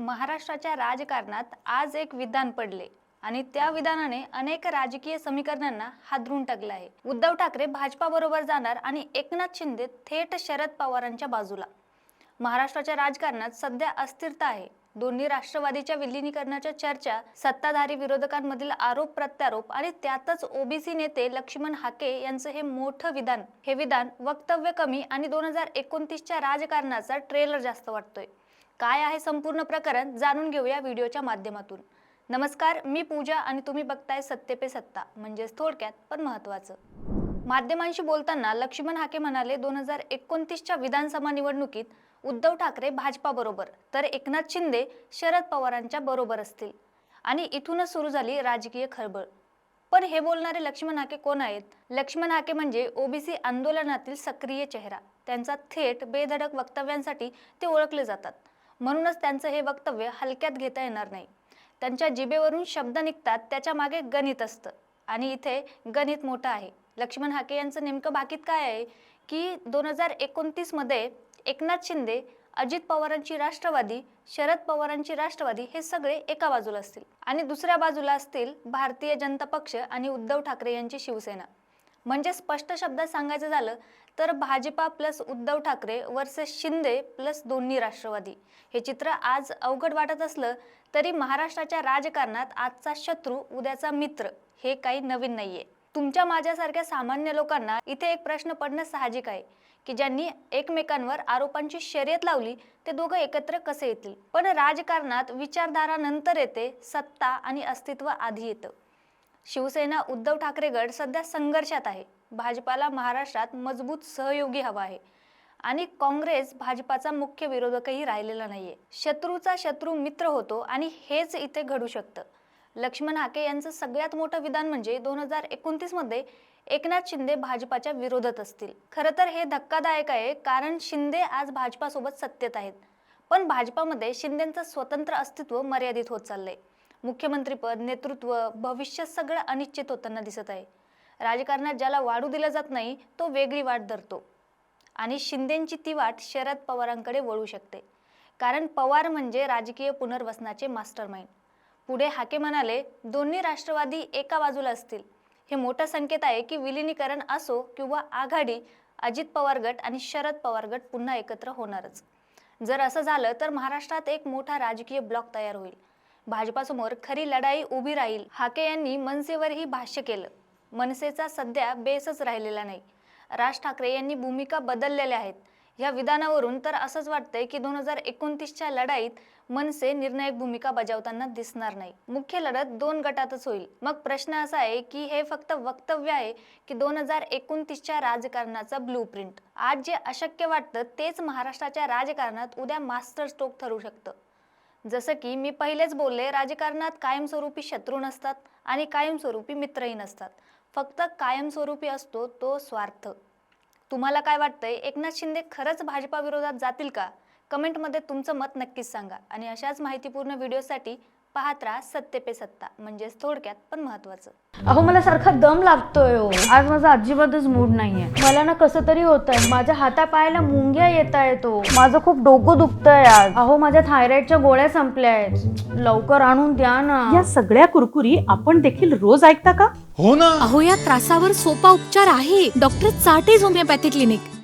महाराष्ट्राच्या राजकारणात आज एक विधान पडले आणि त्या विधानाने अनेक राजकीय समीकरणांना हादरून टाकले आहे। उद्धव ठाकरे भाजपा बरोबर जाणार आणि एकनाथ शिंदे थेट शरद पवारांच्या बाजूला। महाराष्ट्राच्या राजकारणात सध्या अस्थिरता आहे। दोन्ही राष्ट्रवादीच्या विलीनीकरणाच्या चर्चा, सत्ताधारी विरोधकांमधील आरोप प्रत्यारोप आणि त्यातच ओबीसी नेते लक्ष्मण हाके यांचं हे मोठं विधान। हे विधान वक्तव्य कमी आणि 2029च्या राजकारणाचा ट्रेलर जास्त वाटतोय। काय आहे संपूर्ण प्रकरण जाणून घेऊया व्हिडिओच्या माध्यमातून। नमस्कार, मी पूजा आणि तुम्ही बघताय सत्य पे सत्ता, म्हणजे थोडक्यात पण महत्त्वाचं। माध्यमांशी बोलताना लक्ष्मण हाके म्हणाले, 2029च्या विधानसभा निवडणुकीत उद्धव ठाकरे भाजपा बरोबर तर एकनाथ शिंदे शरद पवारांच्या बरोबर असतील आणि इथूनच सुरू झाली राजकीय खळबळ। पण हे बोलणारे लक्ष्मण हाके कोण आहेत? लक्ष्मण हाके म्हणजे ओबीसी आंदोलनातील सक्रिय चेहरा। त्यांचा थेट बेधडक वक्तव्यांसाठी ते ओळखले जातात। म्हणूनच त्यांचं हे वक्तव्य हलक्यात घेता येणार नाही। त्यांच्या जिभेवरून शब्द निघतात, त्याच्या मागे गणित असतं आणि इथे गणित मोठं आहे। लक्ष्मण हाके यांचं नेमकं बाकीत काय आहे की 2029 मध्ये एकनाथ शिंदे, अजित पवारांची राष्ट्रवादी, शरद पवारांची राष्ट्रवादी हे सगळे एका बाजूला असतील आणि दुसऱ्या बाजूला असतील भारतीय जनता पक्ष आणि उद्धव ठाकरे यांची शिवसेना। म्हणजे स्पष्ट शब्दात सांगायचं झालं तर Bhajpa plus Uddhav Thackeray versus Shinde plus दोन्ही राष्ट्रवादी। हे चित्र आज अवघड वाटत असलं तरी महाराष्ट्राच्या राजकारणात आजचा शत्रू उद्याचा मित्र हे काही नवीन नाहीये। तुमच्या माझ्यासारख्या सामान्य लोकांना इथे एक प्रश्न पडणं साहजिक आहे की ज्यांनी एकमेकांवर आरोपांची शर्यत लावली ते दोघं एकत्र कसे येतील? पण राजकारणात विचारधारा नंतर येते, सत्ता आणि अस्तित्व आधी येतं। शिवसेना उद्धव ठाकरे गट सध्या संघर्षात आहे। भाजपाला महाराष्ट्रात मजबूत सहयोगी हवा आहे आणि काँग्रेस भाजपाचा मुख्य विरोधकही राहिलेला नाहीये। शत्रूचा शत्रू मित्र होतो आणि हेच इथे घडू शकतं। लक्ष्मण हाके यांचं सगळ्यात मोठं विधान म्हणजे 2029 मध्ये एकनाथ शिंदे भाजपाच्या विरोधात असतील। खरं तर हे धक्कादायक आहे, कारण शिंदे आज भाजपासोबत सत्तेत आहेत, पण भाजपामध्ये शिंदेंचं स्वतंत्र अस्तित्व मर्यादित होत चाललंय। मुख्यमंत्रीपद, नेतृत्व, भविष्य सगळं अनिश्चित होताना दिसत आहे। राजकारणात ज्याला वाढू दिलं जात नाही तो वेगळी वाट धरतो आणि शिंदेंची ती वाट शरद पवारांकडे वळू शकते, कारण पवार म्हणजे राजकीय पुनर्वसनाचे मास्टरमाइंड। पुढे हाके म्हणाले, दोन्ही राष्ट्रवादी एका बाजूला असतील। हे मोठा संकेत आहे की विलीनीकरण असो किंवा आघाडी, अजित पवार गट आणि शरद पवार गट पुन्हा एकत्र होणारच। जर असं झालं तर महाराष्ट्रात एक मोठा राजकीय ब्लॉक तयार होईल। भाजपासमोर खरी लढाई उभी राहील। हाके यांनी मनसेवरही भाष्य केलं। मनसेचा सध्या बेसच राहिलेला नाही। राज ठाकरे यांनी भूमिका बदललेल्या आहेत। या विधानावरून तर असंच वाटतंय की 2029च्या लढाईत मनसे निर्णायक भूमिका बजावताना दिसणार नाही। मुख्य लढत दोन गटातच होईल। मग प्रश्न असा आहे की हे फक्त वक्तव्य आहे की 2029च्या राजकारणाचा ब्लूप्रिंट? आज जे अशक्य वाटतं तेच महाराष्ट्राच्या राजकारणात उद्या मास्टर स्ट्रोक ठरू शकतं। जसं की मी पहिलेच बोलले, राजकारणात कायमस्वरूपी शत्रू नसतात आणि कायमस्वरूपी मित्रही नसतात। फक्त कायमस्वरूपी असतो तो स्वार्थ। तुम्हाला काय वाटतंय? एकनाथ शिंदे खरंच भाजपा विरोधात जातील का? कमेंटमध्ये तुमचं मत नक्कीच सांगा आणि अशाच माहितीपूर्ण व्हिडिओसाठी पाहत राहा सत्य पे सत्ता, म्हणजे थोडक्यात पण महत्त्वाचं। अहो मला सारखा दम लागतोय हो। आज माझा अजिबातच मूड नाहीये। मला ना कसं तरी होतंय, माझ्या हातापायाला मुंग्या येतायत हो। माझं खूप डोकं दुखतंय आज। अहो माझ्या थायरॉइडच्या गोळ्या संपल्या आहेत, लवकर आणून द्या ना। या सगळ्या कुरकुरी आपण देखील रोज ऐकता का? हो ना। अहो या त्रासावर सोपा उपचार आहे, डॉक्टर चाटेज होमिओपॅथी क्लिनिक।